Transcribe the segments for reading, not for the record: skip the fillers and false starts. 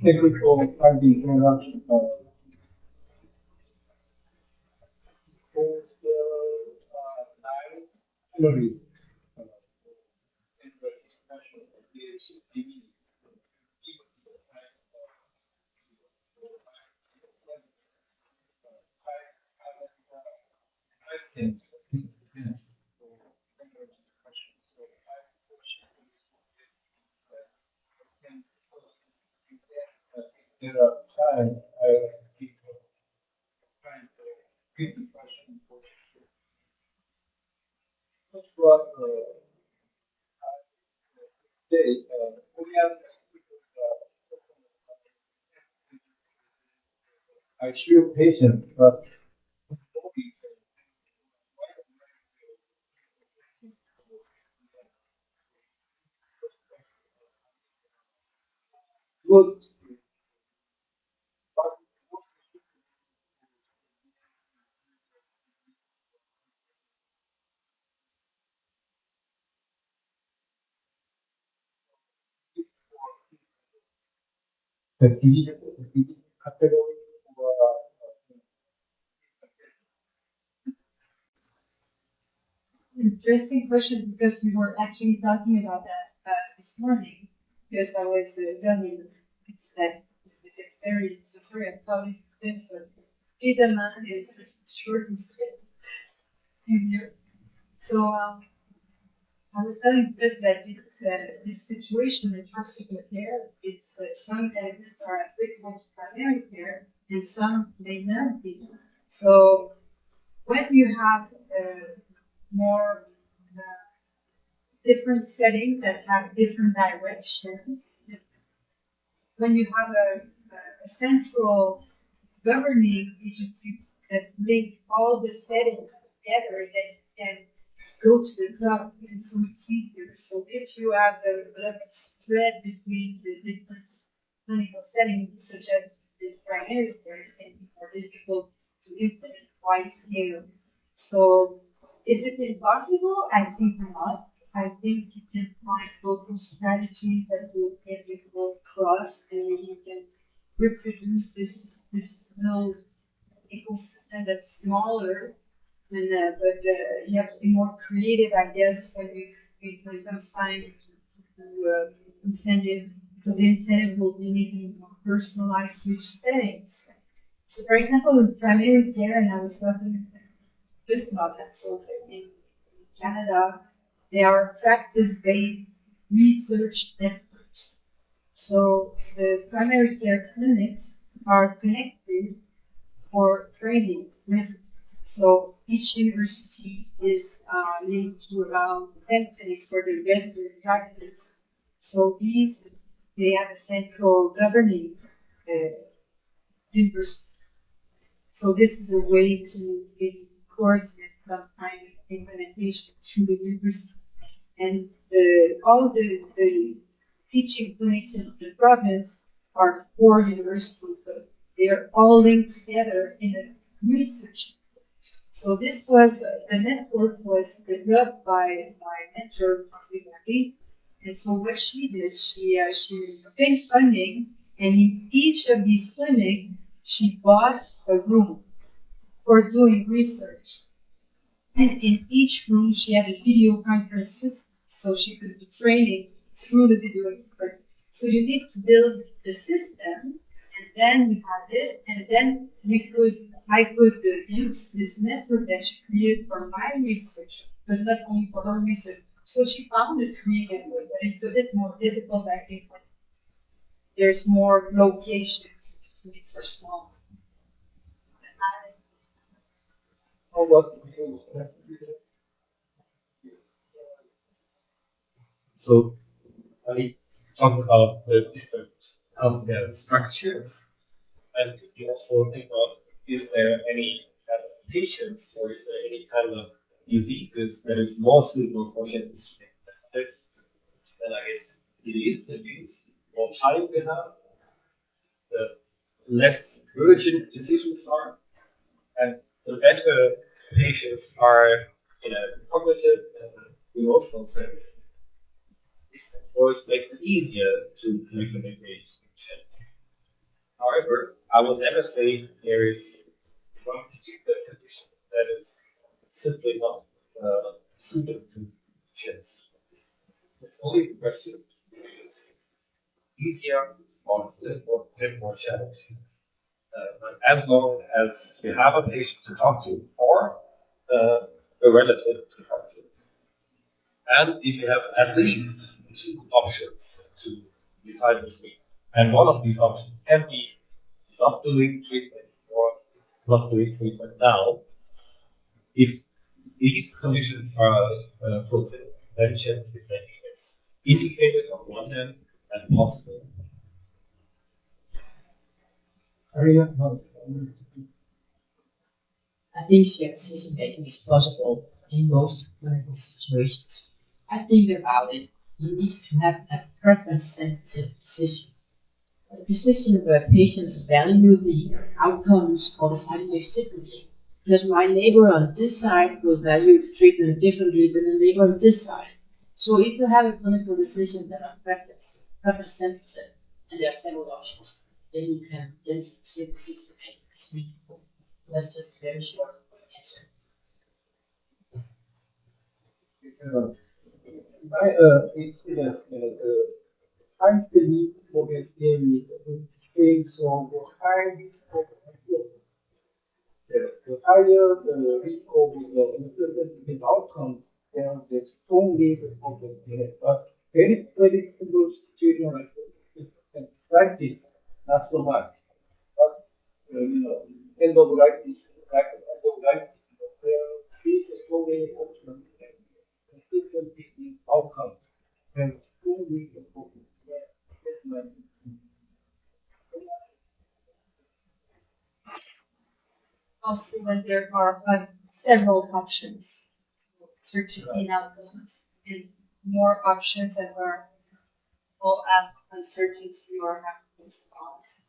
technical finding interaction. Theory. There are times people trying to get the question for what they we have I feel patient, but good the category for Interesting question because we were actually talking about that this morning because I was telling it's that this experience. So sorry, I'm calling this Peterman is short and sweet. It's easier. So I was telling this that it's this situation in hospital care. It's some elements are applicable to primary care and some may not be. So when you have more different settings that have different directions. When you have a central governing agency that link all the settings together, then can go to the top, and so it's easier. So if you have a level of spread between the different clinical settings, such as the primary care, it can be more difficult to implement wide scale. So is it impossible? I think not. I think you can find local strategies that will get you both across and you can reproduce this little ecosystem that's smaller and but you have to be more creative, I guess, when it comes time to incentive. So the incentive will be making more personalized to each settings. So for example, in primary care, and I was talking this about that. So in Canada, they are practice-based research networks. So the primary care clinics are connected for training residents. So each university is linked to around 10 clinics for the resident practice. So these, they have a central governing university. So this is a way to coordinate some kind of implementation through the university. And all the teaching clinics in the province are 4 universities, but they are all linked together in a research. So this was, the network was developed by my mentor, Professor Marie. And so what she did, she obtained funding, and in each of these clinics, she bought a room for doing research. And in each room, she had a video conference system, so she could do training through the video conference. So you need to build the system, and then we had it, and then I could use this network that she created for my research, but not only for her research. So she found it creative, but it's a bit more difficult, I think, when there's more locations, it's are small. how what So when we talk about the different healthcare structures, and if you also think about is there any kind of patients or is there any kind of diseases that is more suitable for genetic this, then I guess it is the case. More time we have, the less urgent decisions are, and the better patients are in a cognitive and emotional sense. This of course makes it easier to make a change. patients. However, I will never say there is one particular condition that is simply not suited to patients. It's only a question is easier or a little more challenging. But as long as you have a patient to talk to or a relative to talk to, and if you have at least two options to decide between, and one of these options can be not doing treatment or not doing treatment now, if these conditions are fulfilled, then chance depending is indicated on one hand and possible. I think shared decision making is possible in most clinical situations. I think about it, you need to have a purpose sensitive decision. A decision where patients value the outcomes or the side effects differently. Because my neighbor on this side will value the treatment differently than the neighbor on this side. So if you have a clinical decision that are purpose sensitive, and there are several options, then you can then shared decision making is meaningful. That's just a very short answer. I believe for SDM is on the high risk of the higher the risk of the uncertainty outcome, then the strong need of the but very predictable situation like this, not so much. But end of life is like end of life, there is so many options and consistently outcomes and strong need of Also, when there are several options, so certainly outcomes, and more options that are all have uncertainty or have response.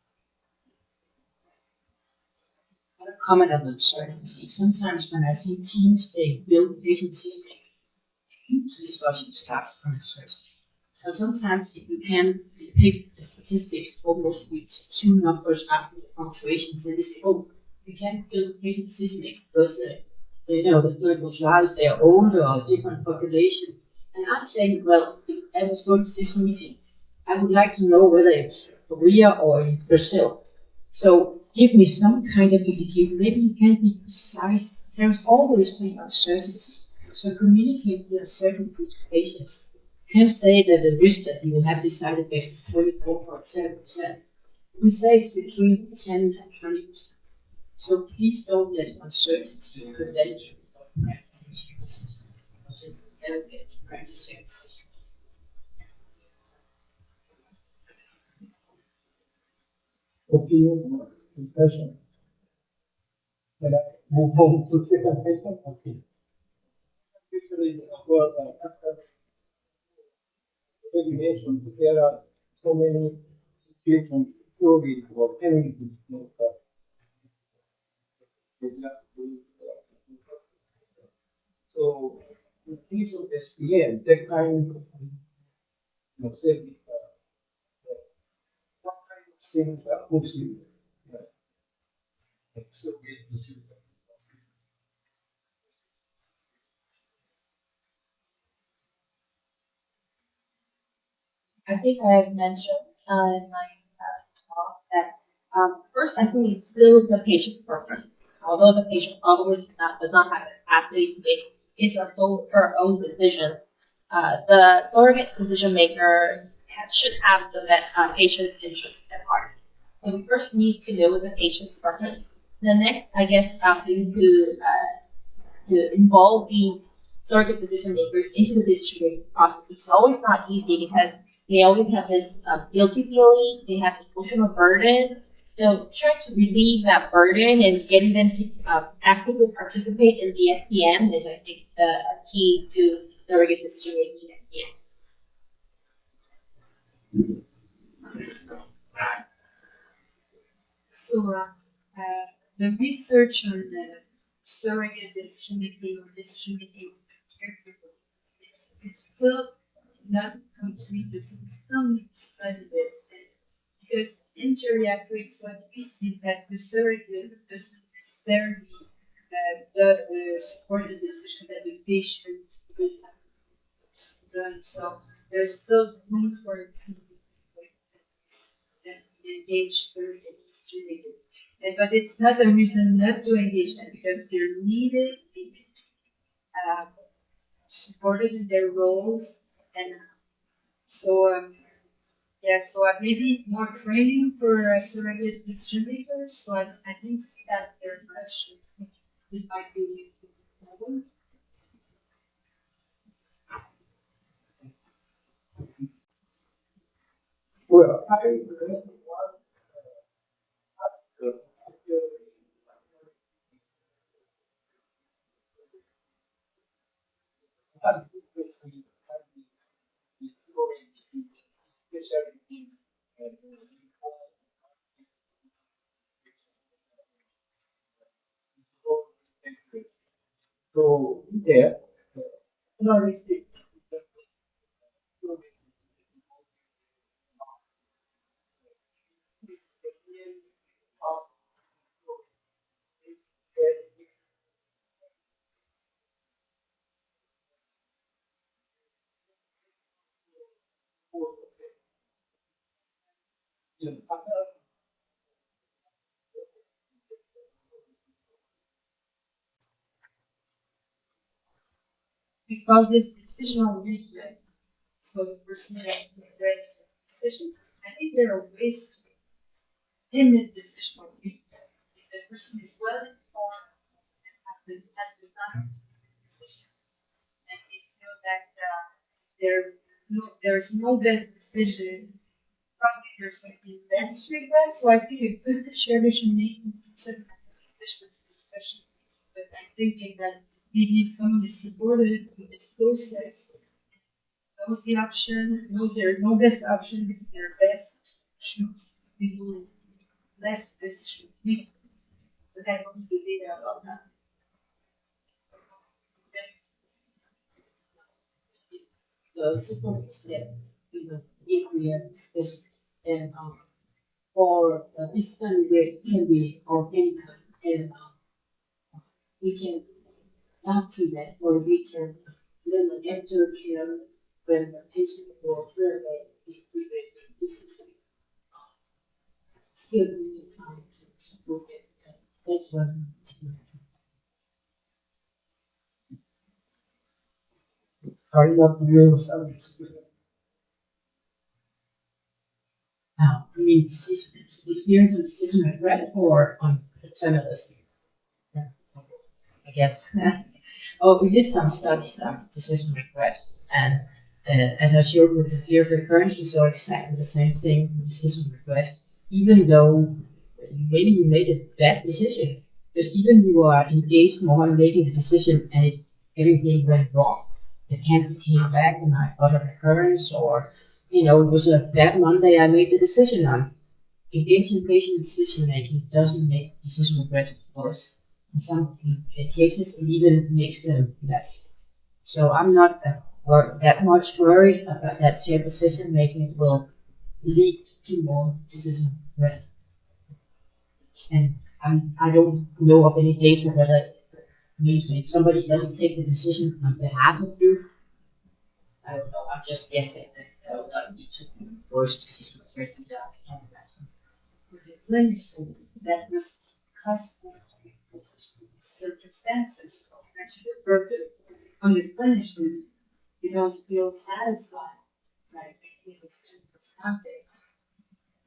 I have a comment on uncertainty. Sometimes when I see teams, they build patient decision making, the discussion starts from uncertainty. So sometimes if you can depict the statistics almost with two numbers after the punctuations, then they say, oh, we can't build patient decision making because the clinical trials, they are older or different population. And I'm saying, well, if I was going to this meeting, I would like to know whether it's Korea or in Brazil. So give me some kind of indication. Maybe you can't be precise. There's always been uncertainty. So communicate the uncertainty to patients. You can say that the risk that you will have this side effect is 24.7%. We say it's between 10 and 20%. So please don't let uncertainty prevent you from practicing your decision. Because it will never get to practice your decision. opinion discussion. Then I move on to second question. Okay. Usually, after regulation, there are so many situations, theories or penalties. So, in case of SPM, that kind of safety, what kind of things are possible? So I think I have mentioned in my talk that first, I think it's still the patient's preference. Although the patient probably does not have the capacity to make his or her own decisions, the surrogate decision maker should have the patient's interest at heart. So we first need to know the patient's preference. The next, I guess, we need to involve these surrogate decision makers into the decision-making process, which is always not easy because they always have this guilty feeling, they have emotional burden. So trying to relieve that burden and getting them to actively participate in the SPM is, I think, the key to surrogate decision making SPM. So the research on the surrogate decision making or decision making caregiver, it's still not complete. So we still need to study this and Because in geriatrics, what we see is that the surrogate doesn't necessarily support the decision that the patient will have done. So there's still room for that engage surrogates. But it's not a reason not to engage them because they're needed, uh, supported in their roles, and so so maybe more training for surrogate decision makers. So I didn't see that very much. It might be a problem. Well, I read one article. So there, pluralistic. We call this decisional regret. So the person that regret the decision. I think there are ways to limit decisional regret. If the person is well informed and has done the decision, and they feel that there's no best decision, probably there's going to be less regret. So I think a good shared decision-making process, especially, but I'm thinking that maybe if someone is supported with this process, knows the option, knows there are no best option, because their best choose, they will less decision making. But I don't think the data about that. The support step in the nuclear especially, and for this kind of way can be organic, and we can not treatment, or we can limit aftercare when the patient will terminate the treatment decision. Still, we need time to support it. That's what I'm doing. Carrying out real service. Now, I mean, decisions. If there's a decision regret or on paternalistic, yeah, I guess. Oh, we did some studies on decision regret, and as I showed with the fear of recurrence, we saw exactly the same thing with decision regret. Even though maybe you made a bad decision, because even you are engaged more in making the decision and everything went wrong. The cancer came back and I got a recurrence, or it was a bad Monday I made the decision on. Engaging patient decision making doesn't make decision regret worse. In some cases, it even makes them less. So I'm not that much worried about that shared decision making will lead to more decision regret. And I don't know of any data whether it means if somebody else take the decision on behalf of you. I don't know. I'm just guessing that will not lead to worse decision regret. For the clinician, that must be custom circumstances of actually the burden on the clinician. You don't feel satisfied, right? In this context.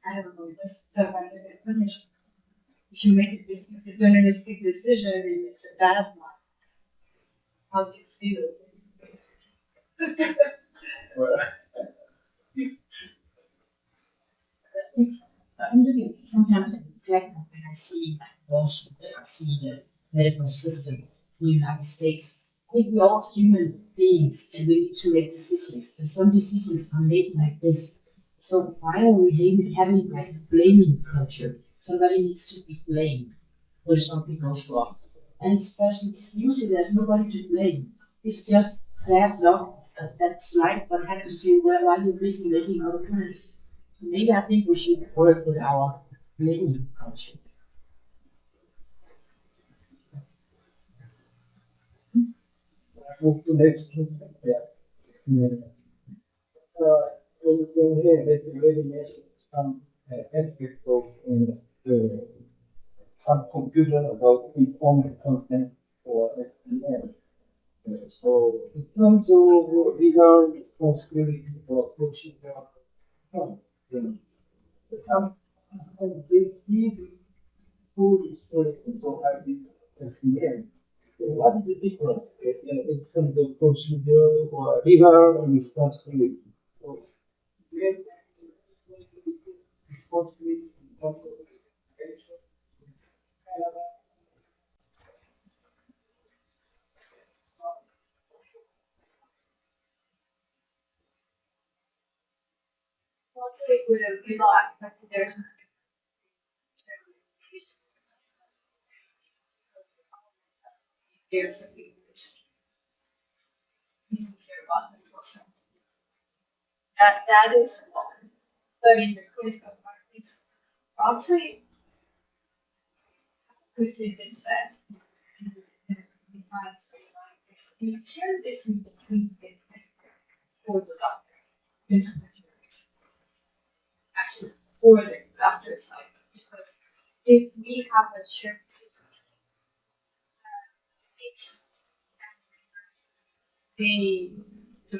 I don't know, that's the by the clinician. If you make this deterministic decision and it's a bad one, how do you feel? Well, I'm looking sometimes I reflect on when I see also I see the medical system in the United States. I think we're all human beings and we need to make decisions. And some decisions are made like this. So why are we having like a blaming culture? Somebody needs to be blamed when something goes wrong. And usually there's nobody to blame. It's just bad luck. That's life, what happens to you while you're busy making other plans. Maybe I think we should work with our legal culture. Move to next. Yeah. In here, they already mentioned some aspects of some confusion about informed consent for SDN. So in terms of legal responsibility for procedural consent, some they need full disclosure for SDN. What is the difference in terms of procedure or legal responsibility? So, responsibility in terms of education. Let's take with a legal aspect to their there's a big you don't care about the process. That is important. But in the critical part, it's obviously quickly this says we share this in between this for the doctors, intermediaries, actually for the doctor side, because if we have a shared they do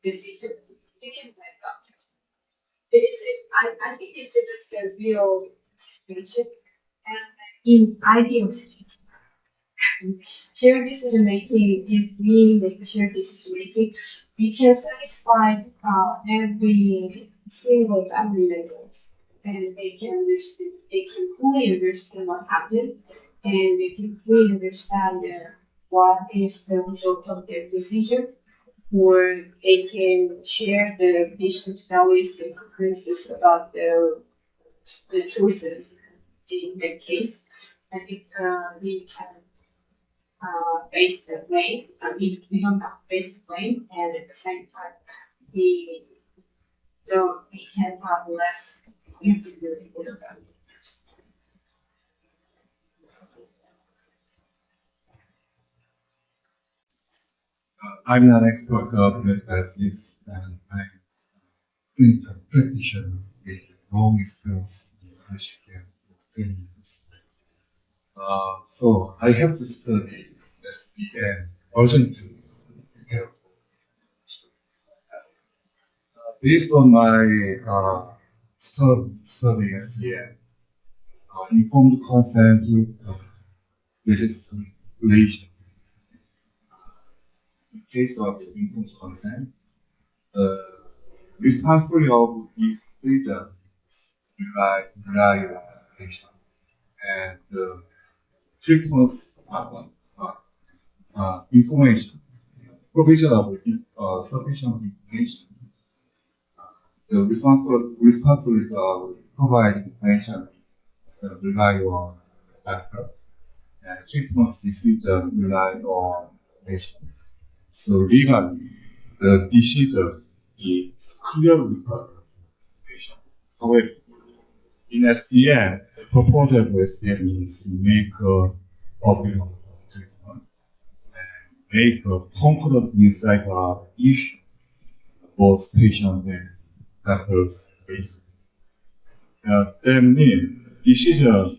decision, they can make doctors. I think it's just a real situation, and in ideal situation, shared decision making, if we make a shared decision making, we can satisfy every single family members, and they can fully understand what happened, and they can fully understand what is the result of their decision, or they can share the patient's values and preferences about the choices in their case. I think we can base the blame. We don't have base the blame, and at the same time, we can have less inferiority with the family. I'm not an expert of medical ethics, and I'm a clinical practitioner with long experience in healthcare for 20 years. So I have to study SDN urgently to care for. Based on my study SDN, informed consent legislation. In case of informed consent, the responsibility of this data rely on patient and the treatment information, provision of sufficient information. The responsibility of providing information rely on doctor, and treatment decision rely on patient. So legally, the decision is clearly patient. However, in SDN, the proposal of SDN is to make a optimal treatment and make a concurrent insight of issue both patient and doctors face. That means decision of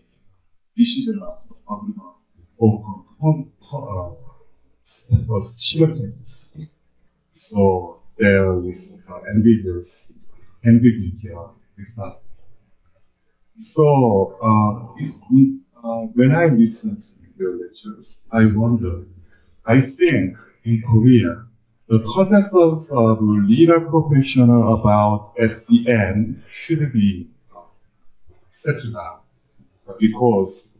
simultaneous. So there is ambiguity of response. So when I listen to your lectures, I think in Korea, the consensus of legal professional about SDN should be settled down because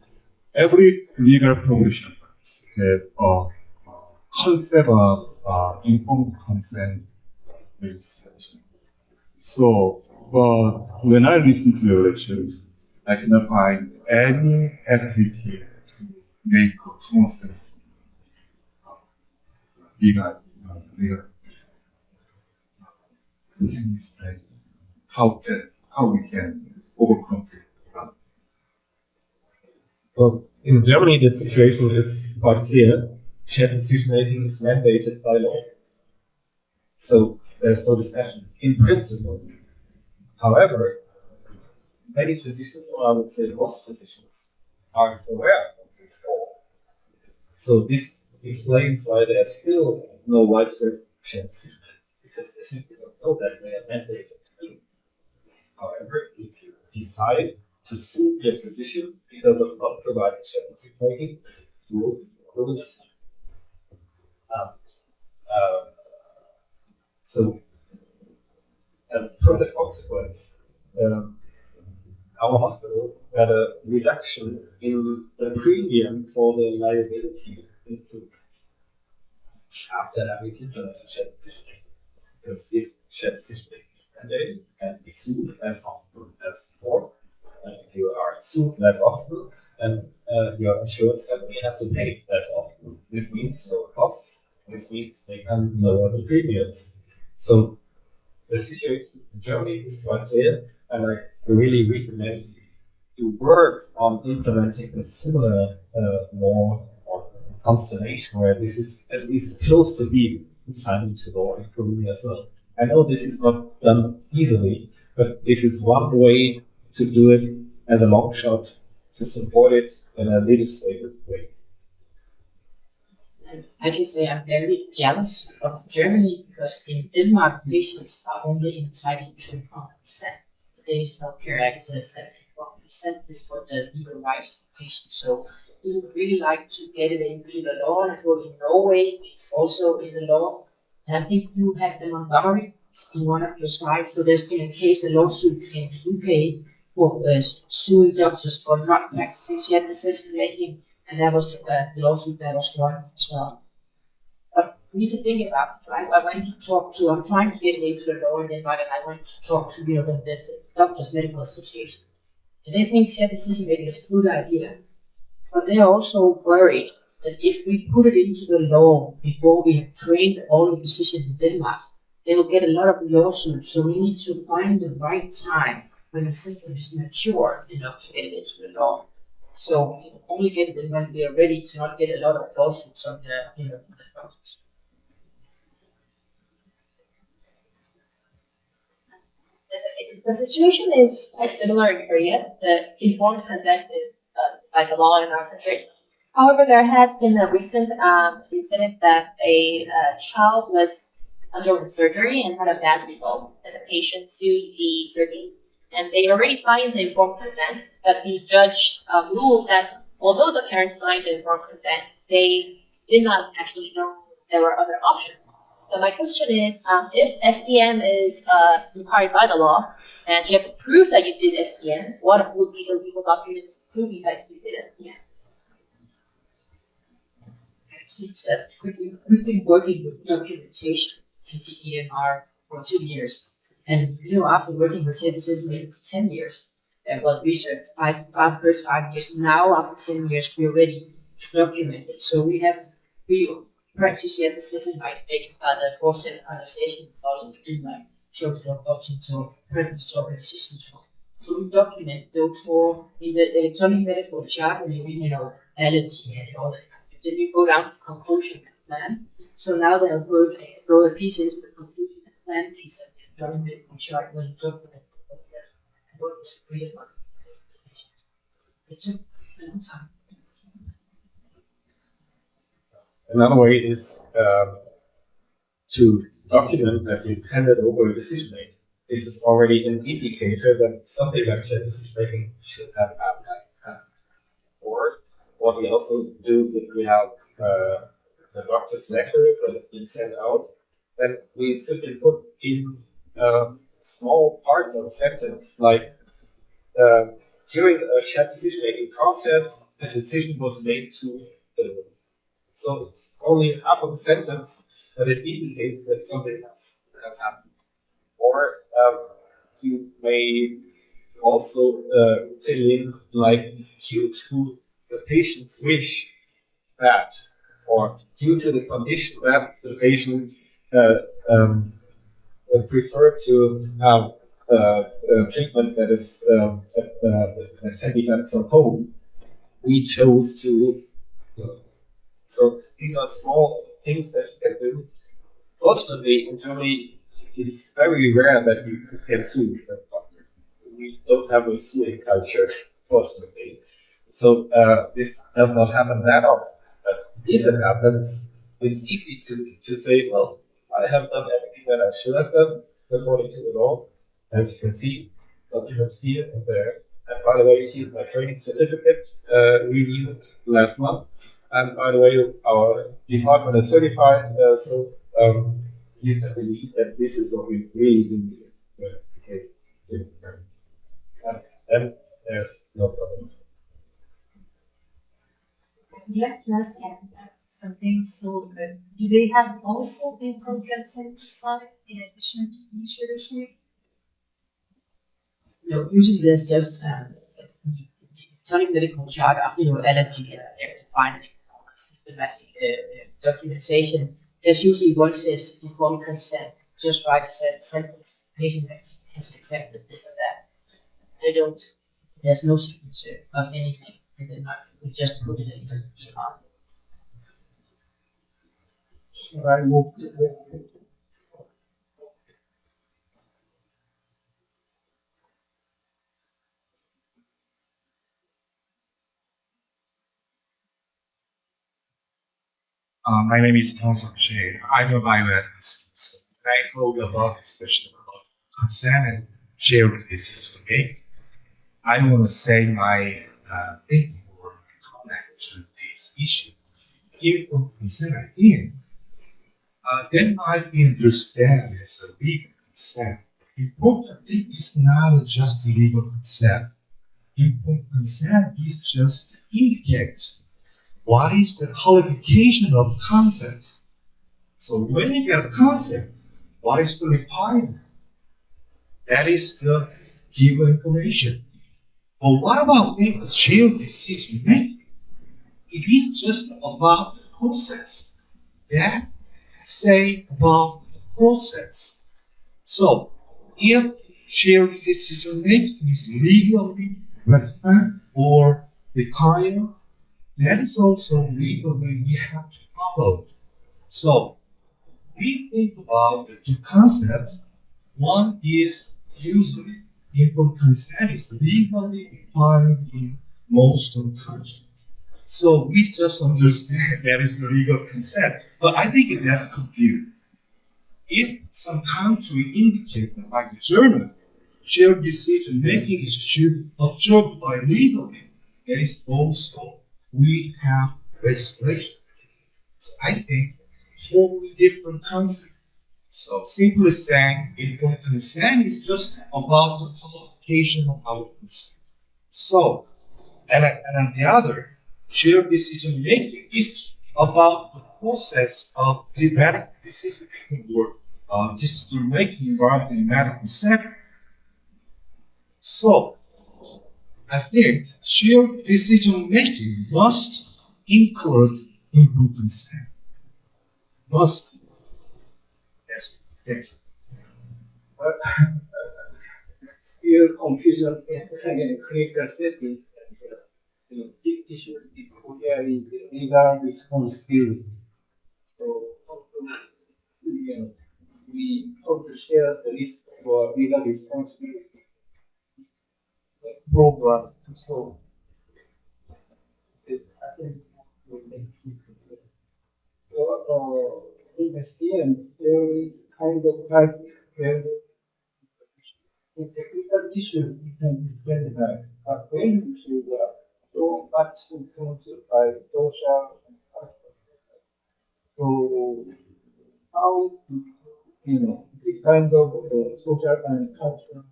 every legal professional has a concept of informed consent legislation. So, but when I listen to your lectures, I cannot find any activity to make a consensus legal. can you explain how we can overcome this problem? Well, in Germany, the situation is quite clear. Shared decision making is mandated by law. So there's no discussion in principle. However, many physicians, or I would say most physicians, aren't aware of this law. So this explains why there's still no widespread shared decision making, because they simply don't know that they are mandated to do. However, if you decide to sue your physician because of not providing shared decision making, you will listen. So, as a further consequence, our hospital had a reduction in the premium for the liability improvements after having implemented shared decision making. Because if shared decision making is mandated and be sued as often as before, and if you are sued less often, then your insurance company has to pay less often. This means lower costs. This means they can lower the premiums. So the situation in Germany is quite clear, and I really recommend you to work on implementing a similar law or constellation where this is at least close to being signed into law in Korea as well. I know this is not done easily, but this is one way to do it as a long shot, to support it in a legislative way. I can say I'm very jealous of Germany because in Denmark, patients are only entitled to 1%. The Danish healthcare access at 1% is for the legal rights of patients. So we would really like to get it into the law, and I know in Norway it's also in the law. And I think you had the Montgomery in one of your slides. So there's been a case, a lawsuit in the UK for suing doctors for not practicing shared decision making. And that was the lawsuit that was won as well. But we need to think about it, right? I went to talk to, I'm trying to get it into the law in Denmark, and I went to talk to the Doctors Medical Association. And they think shared decision making is a good idea. But they're also worried that if we put it into the law before we have trained all the physicians in Denmark, they will get a lot of lawsuits. So we need to find the right time when the system is mature enough to get it into the law. So we can only get it when we are ready to not get a lot of lawsuits on the doctors. The situation is quite similar in Korea. The informed consent is by the law in our country. However, there has been a recent incident that a child was underwent surgery and had a bad result, and the patient sued the surgeon. And they already signed the informed consent, but the judge ruled that although the parents signed the informed consent, they did not actually know there were other options. So my question is, if SDM is required by the law, and you have to prove that you did SDM, what would be the legal documents proving that you did SDM? We've been working with documentation in TEMR for 2 years. And after working with shared decision making for 10 years, research, first 5 years, now after 10 years, we're ready to document it. So we practice shared decision making by the 4-step organization called the social adoption to preference organization. So we document those 4 in the electronic medical chart, and allergy and all that. Then we go down to conclusion plan. So now they'll go a piece into the conclusion plan piece of the electronic medical chart when you document what was agreed upon. It took a long time. Another way is to document that you've handed over a decision making. This is already an indicator that something like shared decision making should have happened. Or what we also do if we have the doctor's letter that has been sent out, then we simply put in small parts of a sentence like during a shared decision making process, a decision was made to. So it's only half of a sentence, but it indicates that something has happened. Or you may also fill in like due to the patient's wish that, or due to the condition that the patient prefer to have treatment that is that can be done from home. We chose to. So these are small things that you can do. Fortunately, in Germany, it's very rare that you can sue. We don't have a suing culture, fortunately. So this does not happen that often. But if it happens, it's easy to say, well, I have done everything that I should have done according to the law. As you can see, documents here and there. And by the way, here's my training certificate renewed last month. And by the way, our department is certified, so you can believe that this is what we really do. And there's no problem. I'd like to ask something. So, do they have also informed consent to sign in addition to initiation? No, usually there's just electronic medical chart after your allergy and finding systematic documentation. There's usually one says informed consent, just write a sentence, patient has accepted this and that. They don't, there's no signature of anything in the market, we just put it in the email. I move to My name is Thompson Shea. I'm a bioanalyst. So I hold a lot discussion about consent and shared decision making. I want to say my thinking or comment to this issue. If consent in, then I understand as a legal consent. Important thing is not just legal consent. Important consent is just to indicate what is the qualification of consent. So when you get a consent, what is the requirement? That is the given information. But what about when it's shared decision making? It is just about the process. That say about the process. So if shared decision making is legally recommended or required, that is also legally we have to follow. So we think about the two concepts. One is usually informed consent is legally required in most of the countries. So we just understand that is the legal consent. But I think that's confused. If some country indicate that, like Germany, shared decision making is observed by legally, that is also we have legislation. So I think totally different concept. So simply saying informed consent is just about the qualification of our consent. So, and on the other, shared decision making is about the process of the medical decision making or decision making involved in medical setting. So, I think shared decision making must include informed consent. Must. Yes, thank you. still confusion in clinical setting. Big issue is clearly the legal responsibility. So, we ought to share the risk for legal responsibility program to solve. I think we can keep it. So, in STM, there is kind of type where in technical issues you can explain that, but when issues are so much influenced by social and cultural. So, how this kind of social and cultural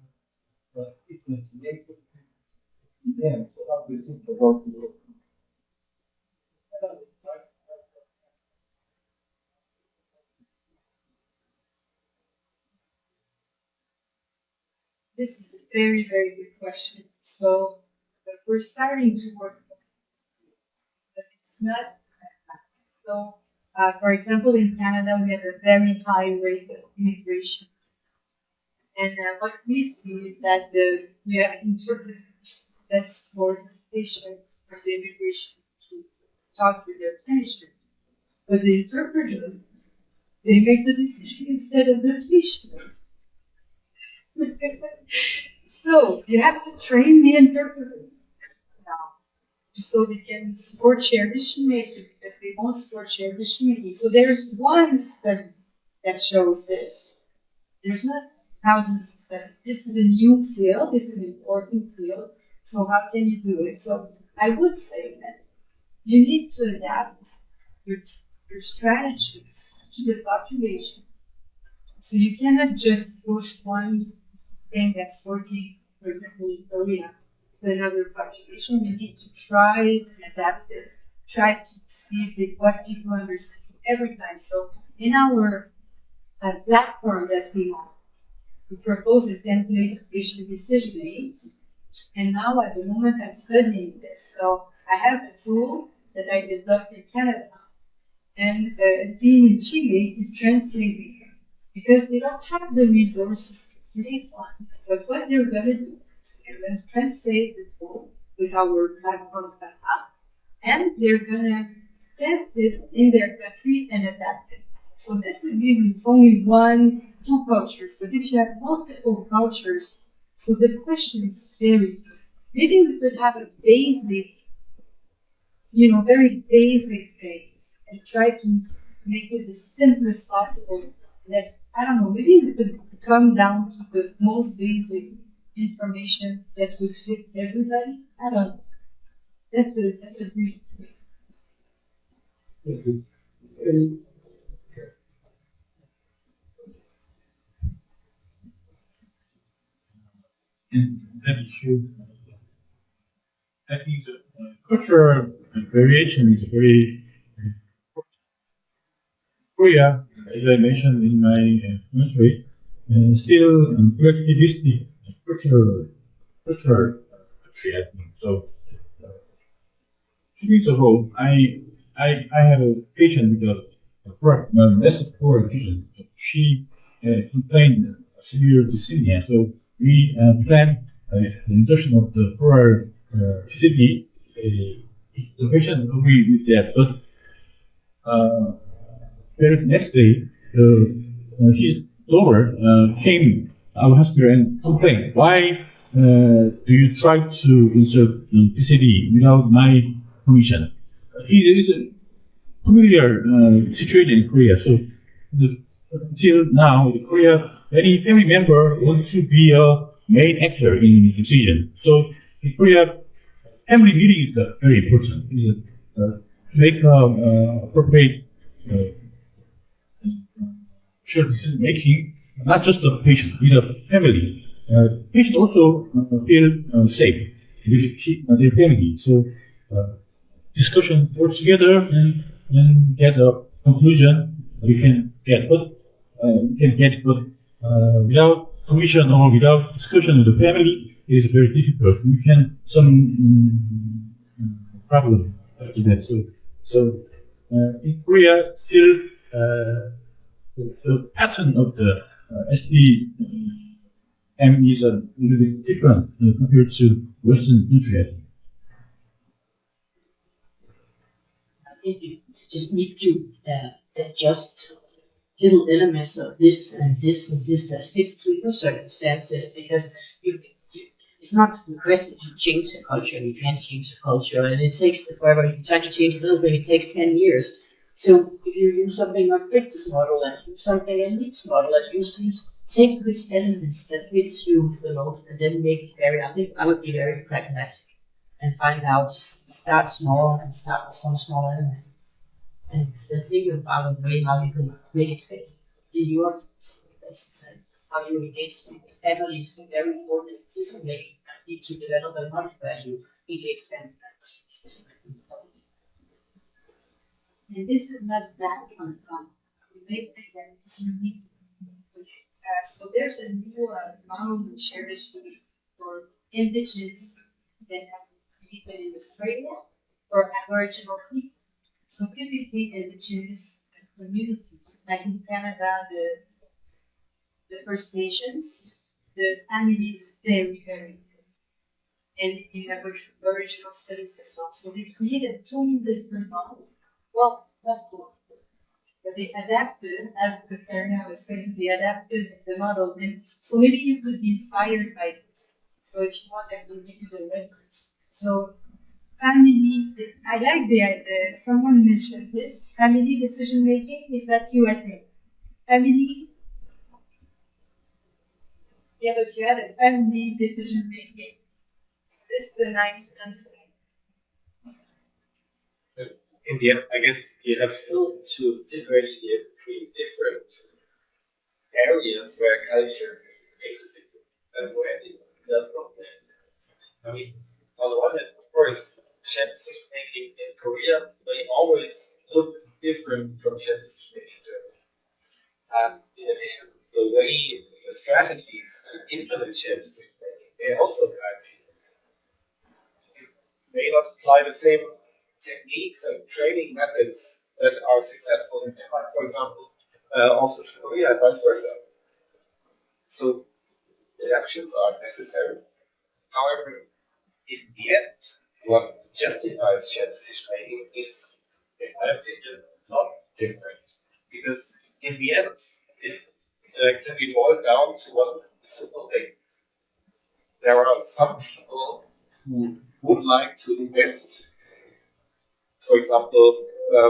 difference make them, so how do you think about the This is a very, very good question. So, we're starting to work on this, but it's not that fast. So, for example, in Canada, we have a very high rate of immigration And what we see is that we have interpreters that support the patient or the immigration to talk with their patient. But the interpreter, they make the decision instead of the patient. So you have to train the interpreter now so they can support shared decision making because they won't support shared decision making. So there's one study that shows this. There's not thousands of studies. This is a new field. It's an important field. So how can you do it? So I would say that you need to adapt your strategies to the population. So you cannot just push one thing that's working, for example, in Korea, to another population. You need to try and adapt it. Try to see what people understand every time. So in our platform that we have, we propose a template of patient decision aids. And now at the moment I'm studying this. So I have a tool that I developed in Canada. And a team in Chile is translating it because they don't have the resources to create one. But what they're going to do is they're going to translate the tool with our platform app, and they're going to test it in their country and adapt it. So this is even, it's only 1, 2 cultures, but if you have multiple cultures, so the question is very good. Maybe we could have a basic, very basic things and try to make it as simple as possible. That, I don't know, maybe we could come down to the most basic information that would fit everybody. I don't know. That's a great thing. And that issue, I think the cultural variation is very Korea, as I mentioned in my country, still collectivistic cultural country, I think. So, 2 weeks ago, I have a patient with a less poor vision. She complained of severe dyslexia. So we plan the insertion of the poor PCB. The patient agreed with that, but the next day, his daughter came to our hospital and complained, why do you try to insert PCD without my permission? It is a familiar situation in Korea. So until now, in Korea, any family member wants to be a main actor in the decision. So in Korea, family meeting is very important. To make appropriate shared decision making, not just the patient, with the family. Patient also feel safe with their family. So discussion work together and get a conclusion we can get. But without permission or without discussion with the family, it is very difficult. We can some problem to that. So in Korea, still the pattern of the SDM is a little bit different compared to Western country, I think. I think you just need to adjust little elements of this and this and this that fits to your circumstances, because it's not requested to change the culture. You can't change the culture, and it takes forever. You try to change a little thing, it takes 10 years. So if you use something like Victor's model and use something in Nick's model and use take which elements that fits you the most and then make it very, I think I would be very pragmatic and find out, start small and start with some small elements. And then think about a way how you can make it fit in your places and how you engage with families with very important decision making need to develop a market value engage them. And this is not that uncommon. We make that it's unique. So there's a new model in Cherish for indigenous that has been created in Australia for Aboriginal people. So typically indigenous communities, like in Canada, the First Nations, the family is very, very good. And in original studies as well. So they created two different models. Well, not two. But they adapted, as the Karina was saying, they adapted the model. And so maybe you could be inspired by this. So if you want, I will give you the reference. So family, I like the idea, someone mentioned this, family decision making, is that you at it? Family, yeah, but you had a family decision making. So this is a nice answer. In the end, I guess you have still to differentiate between different areas where culture makes a difference and where it does not make a difference. I mean, on the one hand, of course, shared decision making in Korea may always look different from shared decision making in Germany. And in addition, the way the strategies to implement shared decision making may also vary. You may not apply the same techniques and training methods that are successful in Japan, for example, also to Korea and vice versa. So adaptations are necessary. However, in the end, what justifies shared decision making is, in my opinion, not different. Because in the end, it can be boiled down to one simple thing. There are some people who would like to invest, for example,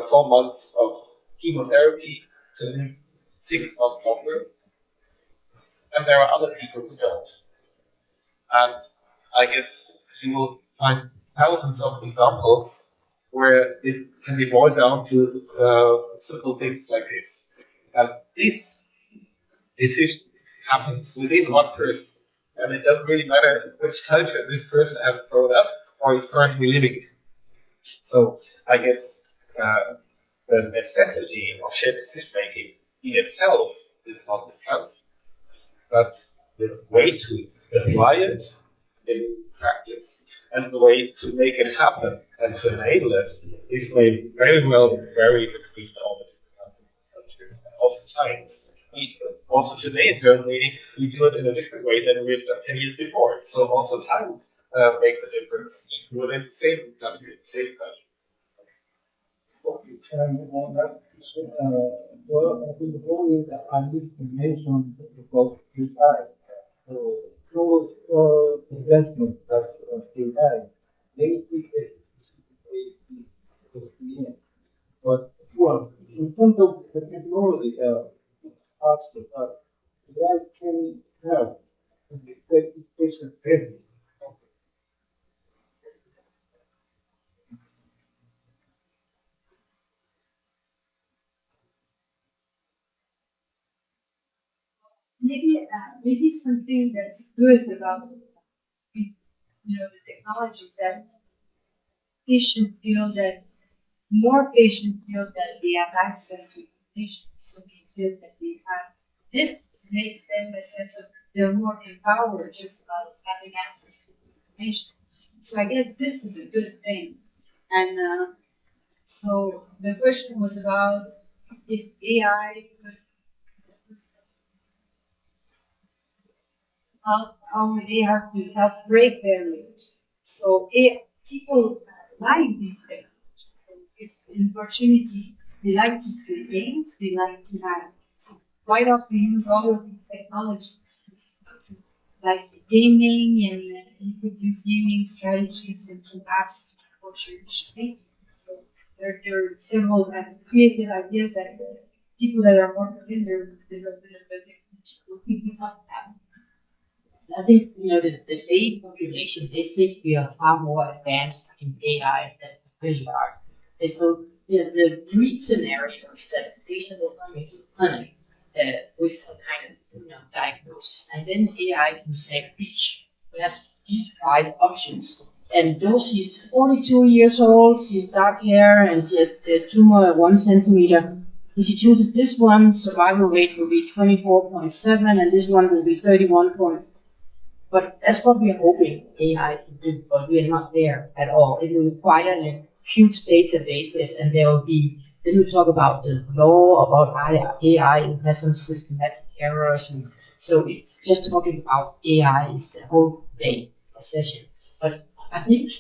4 months of chemotherapy to live 6 months longer. And there are other people who don't. And I guess you will find thousands of examples where it can be boiled down to simple things like this. And this decision happens within one person. And it doesn't really matter which culture this person has grown up or is currently living in. So I guess the necessity of shared decision making in itself is not discussed, but the way to apply it in practice and the way to make it happen and to enable it is may very well vary between all the different countries and also times. Also today in Germany, we do it in a different way than we've done 10 years before. So also time makes a difference within the same country, Okay, on that, well, I think the whole is that I need to mention about AI. So, those investments that AI, they see it but well, in terms of the technology, aspect, AI can help in the patient care. Maybe something that's good about the technology is that more patients feel that they have access to information, so they feel that they have this makes them a sense of they're more empowered just by having access to information. So I guess this is a good thing. And so the question was about if AI could how AI could help break barriers. So people like these technologies. So it's an opportunity. They like to play games. They like to have. So why not we use all of these technologies to like gaming and you could use gaming strategies into apps to support your thinking. So there are several creative ideas that people that are more familiar with the technology will think about that. I think, the lay population, they think we are far more advanced in AI than we really are. And so the dream scenario is that the patient will come into the clinic with some kind of diagnosis, and then AI can say, we have these 5 options. And though she's 42 years old, she's dark hair, and she has the tumor at 1 centimeter, if she chooses this one, survival rate will be 24.7, and this one will be 31. But that's what we're hoping AI can do, but we are not there at all. It will require huge databases, and there will be, then we talk about the law, about AI, it has some systematic errors and So it's just talking about AI is the whole day session. But I think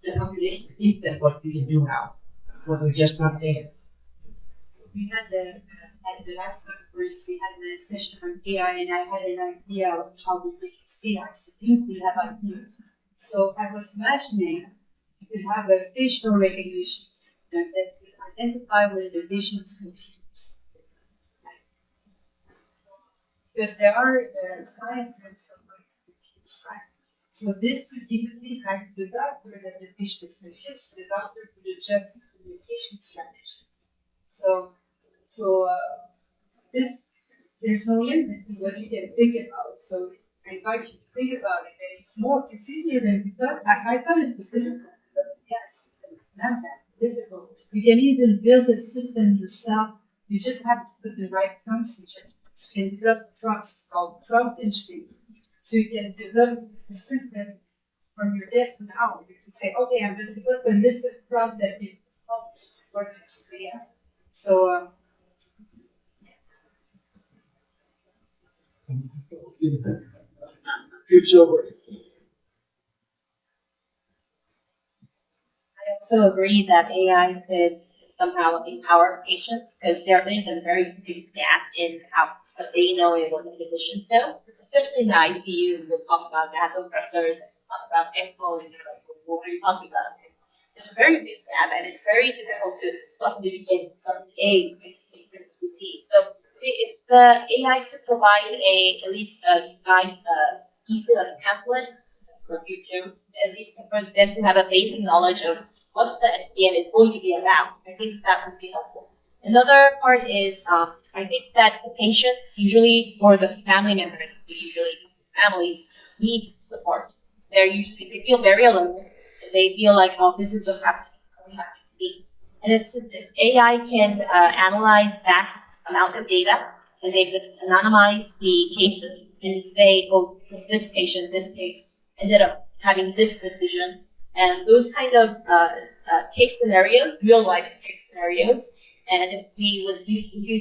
the population thinks that what we can do now, but we're just not there. So we had at the last conference, we had a session on AI, and I had an idea of how we could use AI. So we have ideas. So I was imagining you could have a facial recognition system that could identify where the patient's confused. Because there are signs and some ways confused, right? So this could give feedback to the doctor that the patient is confused. The doctor could adjust his communication strategy. So this there's no limit to what you can think about. So I invite you to think about it. And it's easier than we thought. I thought it was difficult, but yes, it's not that difficult. You can even build a system yourself. You just have to put the right prompts in it. So you can develop prompts called prompt engineering. So you can develop a system from your desk now. You can say, okay, I'm going to develop a list of prompts that you help to support your AI. So Future work. I also agree that AI could somehow empower patients because there is a very big gap in how what they know and what the physicians know, especially in the ICU. We'll talk about vasopressors, talk about ECMO, and what are you talking about? There's a very big gap, and it's very difficult to suddenly get some A to Z. So if the AI could provide at least a guide, easy like a template for future, at least for them to have a basic knowledge of what the SDN is going to be about. I think that would be helpful. Another part is, I think that the patients usually, or the family members, families need support. They feel very alone. They feel like, oh, this is just happening. We have to be. And if AI can analyze vast amount of data, and they could anonymize the cases and say, oh, this patient, this case ended up having this decision, and those kind of case scenarios, real life case scenarios, and if we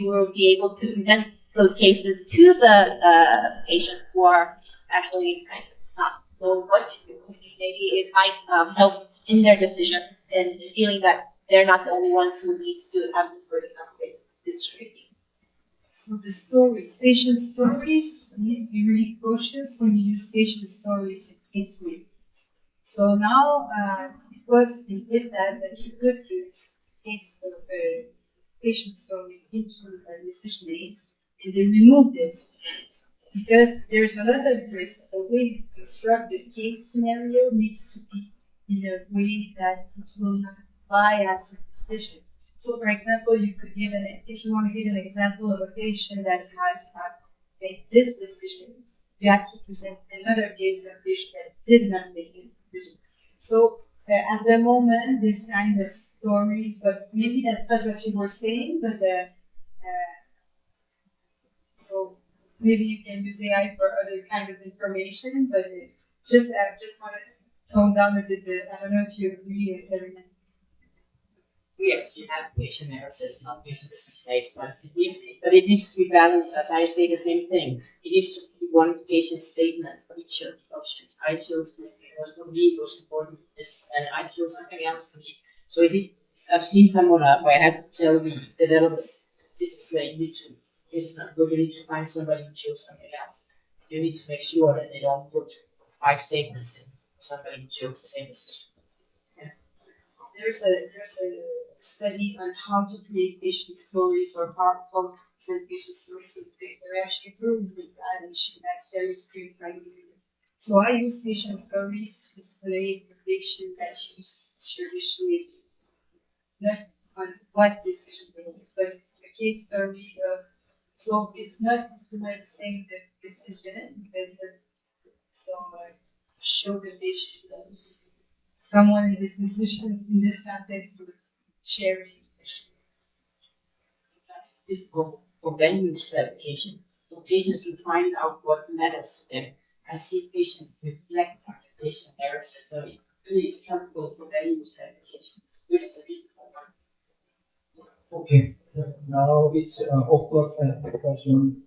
will be able to present those cases to the patients who are actually kind of not know what to do. Maybe it might help in their decisions and feeling that they're not the only ones who needs to have this burden of decision making. So the stories, patient stories, you need to be really cautious when you use patient stories in case reviews. So now it was in IFTAS that you could use case patient stories into decision aids, and they removed this because there's a lot of risk. The way you construct the case scenario needs to be in a way that it will not bias the decision. So, for example, if you want to give an example of a patient that has made this decision, you have to present another case of a patient that did not make this decision. So, at the moment, this kind of stories, but maybe that's not what you were saying, but so maybe you can use AI for other kind of information, but just want to tone down a bit. I don't know if you agree, everyone. We actually have patient narratives, not patient business, but it needs to be balanced. As I say, the same thing. It needs to be one patient statement for each of the options. I chose this because for me it was important, this, and I chose something else for me. So I've seen someone where I had to tell the developers, this is where you need to, this is not good. You need to find somebody who chose something else. You need to make sure that they don't put 5 statements in for somebody who chose the same decision. There's a study on how to create patient stories or how to present patient stories. They're actually proven that, and she has very strict criteria. So I use patient stories to display the patient that she made, not on what decision they made, but it's a case story of. So it's not like saying the decision, but so show the patient that someone in this decision in this context was sharing. Sometimes it's difficult for venues clarification, for patients to find out what matters to them. I see patients reflect on the patient narrative, so it really is helpful for venues clarification, which is the difficult one. Okay, now it's awkward question.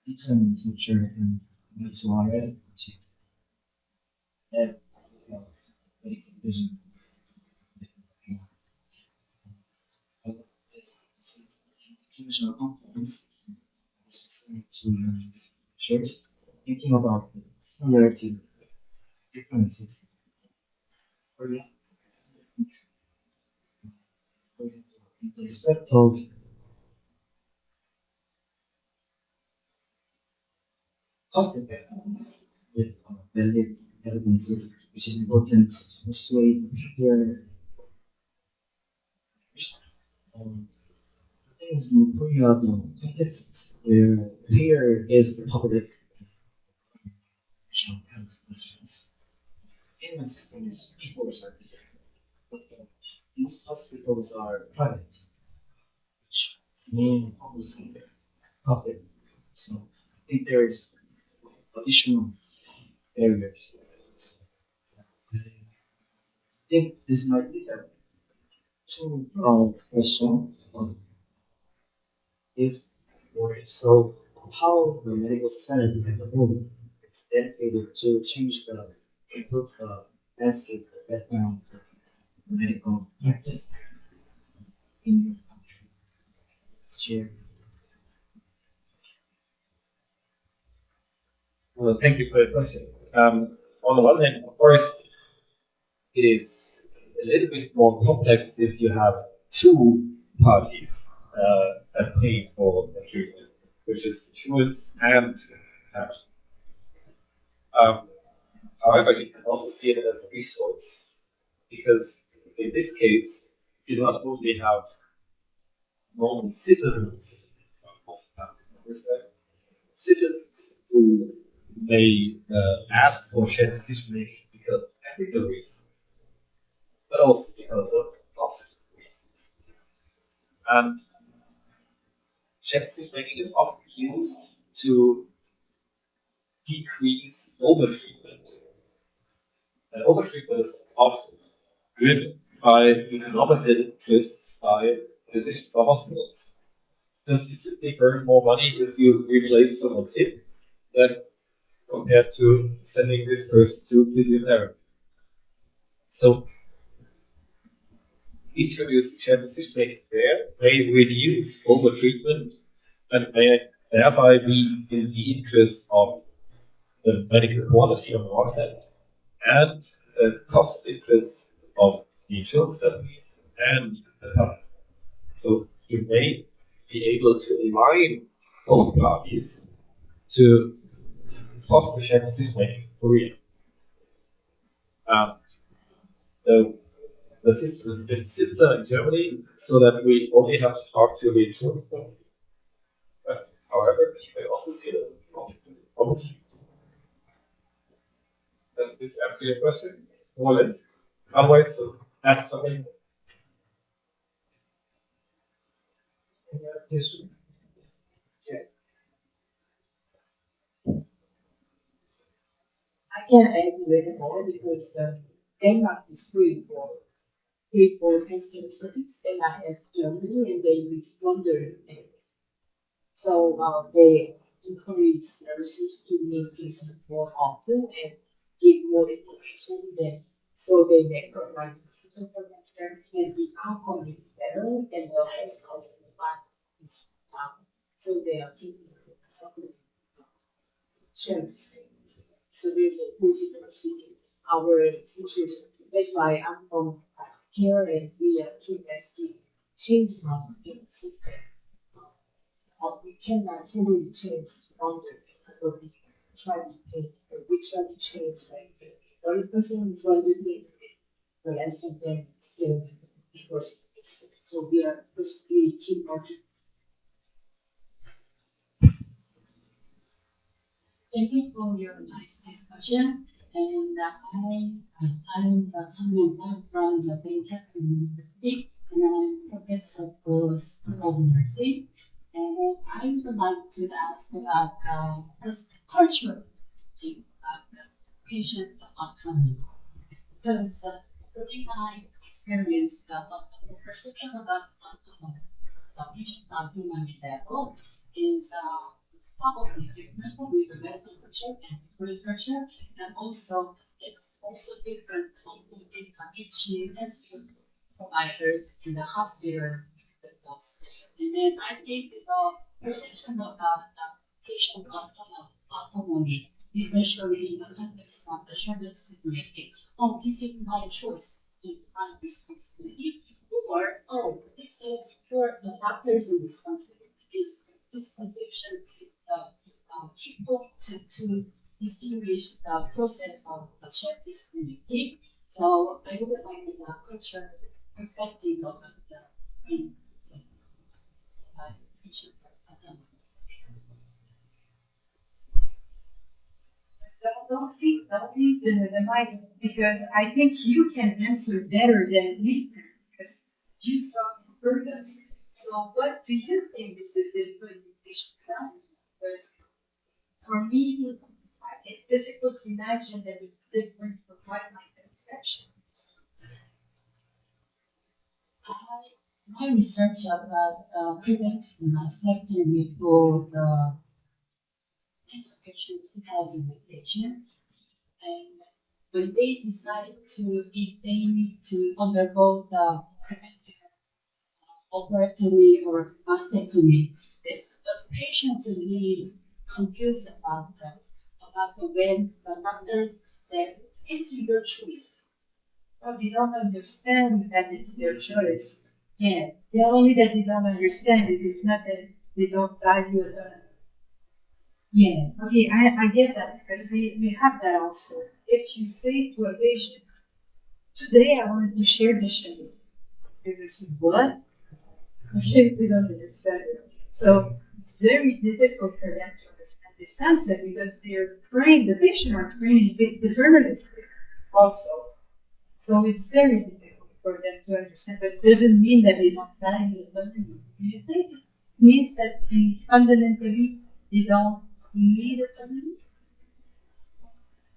Different future in visual and medical vision. Functional components specific to learners. First, thinking about the similarity differences. For the respect of cost effectiveness with valid evidences, which is important to persuade their things in Korea, the context where payer is the public health insurance. Payment system is people service, but most hospitals are private, which mean obviously profit. So I think there is additional barriers. I think this might be a too broad question. If or if so, how the medical society at the moment is dedicated to change the improve the landscape background of medical practice in your country. Share. Well, thank you for the question. On the one hand, of course, it is a little bit more complex if you have two parties that pay for the treatment, which is insurance and cash. However, you can also see it as a resource because in this case, you not only have normal citizens, citizens who may ask for shared decision making because of technical reasons, but also because of cost reasons. And shared decision making is often used to decrease overtreatment. And overtreatment is often driven by economic interests by physicians or hospitals. Because you simply earn more money if you replace someone's hip than compared to sending this person to physiotherapy. So, introducing shared decision making there may reduce overtreatment and may thereby be in the interest of the medical quality on the one hand and the cost interests of the insurance companies and the public. So you may be able to align both parties to foster shared decision making in Korea. The system is a bit simpler in Germany so that we only have to talk to the insurance companies. But however, you may also see it as a problem. Does this answer your question? More or less? Otherwise, add something. Yes. I can add a little more because Denmark is free for testing service. Denmark has Germany and they use wonder things. So they encourage nurses to meet patients more often and give more information than so they make provide decision for themselves can be outcome better and the health cost of the plan is down. So they are keeping service. So there's a good procedure. Our situation. That's why I'm from care and we keep asking change our system. We cannot totally change from the we try to change, we try to change like 30% is what we think, the rest of them still because so we are supposed to keep working. Thank you for your nice discussion. And I'm someone from the Beijing University. and I'm Professor for School of Nursing. And I would like to ask about this cultural perspective about the patient autonomy. Because during my experience, the perception about autonomy, the patient autonomy level is probably different with the Western culture and Korean culture, and also it's also different from each healthcare providers in the hospital systems. And then I think the perception about the patient autonomy, especially in the context of the shared decision making. Oh, this is my choice, this is my responsibility, or oh, this is for the doctor's responsibility. This perception is people to distinguish the process of the shared decision making. So I would like the cultural perspective of the Don't think the mic, because I think you can answer better than me, because you saw the purpose. So what do you think is the difference in patient planning? Because for me, it's difficult to imagine that it's different from what my conception is. My research about preventing mastectomy for the cancer patient who has patients, and when they decide if they need to undergo the preventive operatory or mastectomy, the patients are really confused about when the doctor said it's your choice. Well, they don't understand that it's their choice. Yeah, It's only that they don't understand it. It's not that they don't value it. yeah. Okay, I get that, because we have that also. If you say to a patient, today I want to share the schedule, they will say, what? Okay, they don't understand it. So it's very difficult for them to understand this concept, because they're trained, the patient are trained deterministically also. So it's very difficult for them to understand, but it doesn't mean that they don't value autonomy. Do you think it means that fundamentally they don't need autonomy?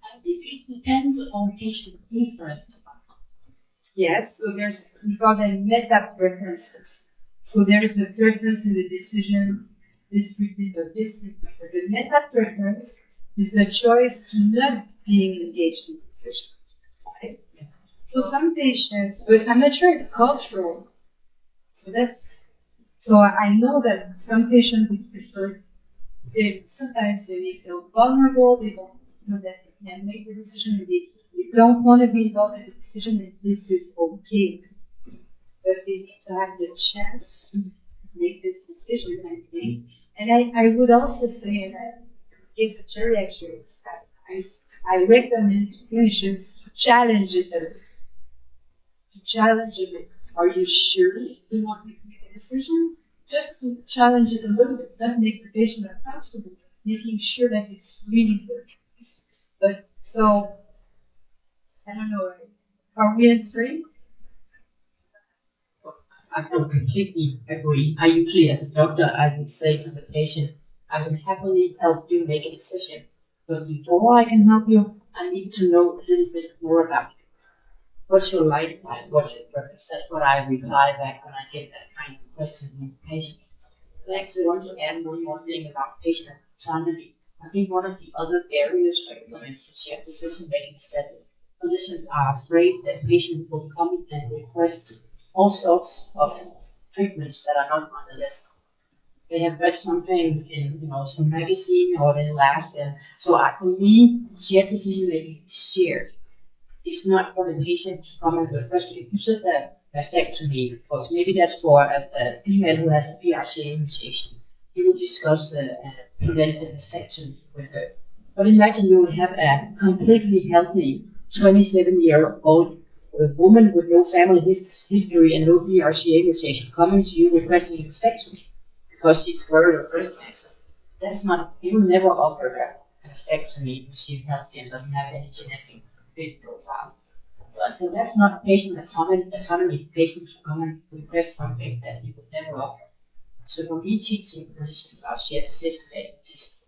I think it depends on patient preference. Yes, so we call them meta preferences. So there's the preference in the decision, this treatment or this treatment. But the meta preference is the choice to not being engaged in the decision. Right? So some patients, but I'm not sure it's cultural. So I know that some patients would prefer, sometimes they may feel vulnerable, they don't know that they can make the decision, they don't want to be involved in the decision, and this is okay. But they need to have the chance to make this decision, I think. And I would also say that in case of geriatrics, I recommend to clinicians to challenge it a bit. Are you sure you want to make a decision? Just to challenge it a little bit, not make the patient uncomfortable, making sure that it's really their choice. But so, I don't know, are we answering? I don't completely agree. I usually, as a doctor, I would say to the patient, I will happily help you make a decision. But before I can help you, I need to know a little bit more about you. What's your life like? What's your purpose? That's what I reply back when I get that kind of question from the patient. I actually want to add one more thing about patient autonomy. I think one of the other barriers for implementing shared decision making is that clinicians are afraid that patients will come and request all sorts of treatments that are not on the list. They have read something in some magazine or they last, and so for me, shared decision making is shared. It's not for the patient to come and request. If you said that mastectomy, because maybe that's for a female who has a BRCA mutation, you will discuss the preventive mastectomy with her. But imagine you would have a completely healthy 27-year-old woman with no family history and no BRCA mutation coming to you requesting a mastectomy because she's worried of breast cancer. That's not, you will never offer her a mastectomy if she's healthy and doesn't have any genetic profile. So that's not a patient autonomy. Patients come and request something that you would never offer. So for me, teaching is about shared decision making. Is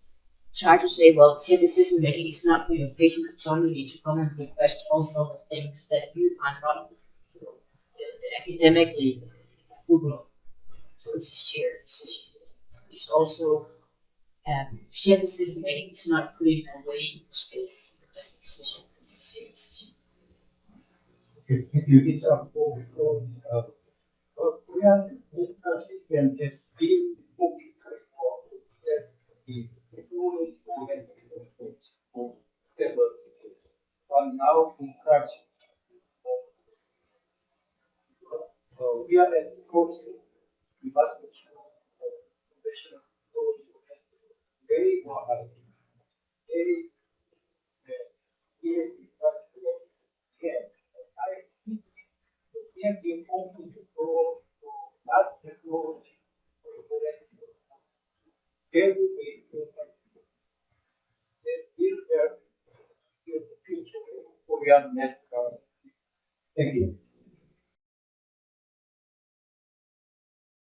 try to say, well, shared decision making is not for your patient autonomy to come and request all sorts of things that you are not academically capable of. So it's a shared decision. It's also shared decision making is not putting away skills as a decision. It's a shared decision. If you did some before, we are can just be moving that the only but now in crash. We are at course. We must be sure professional very hard, very I think we have been open to go to that technology every way to build their future for young men. Thank you.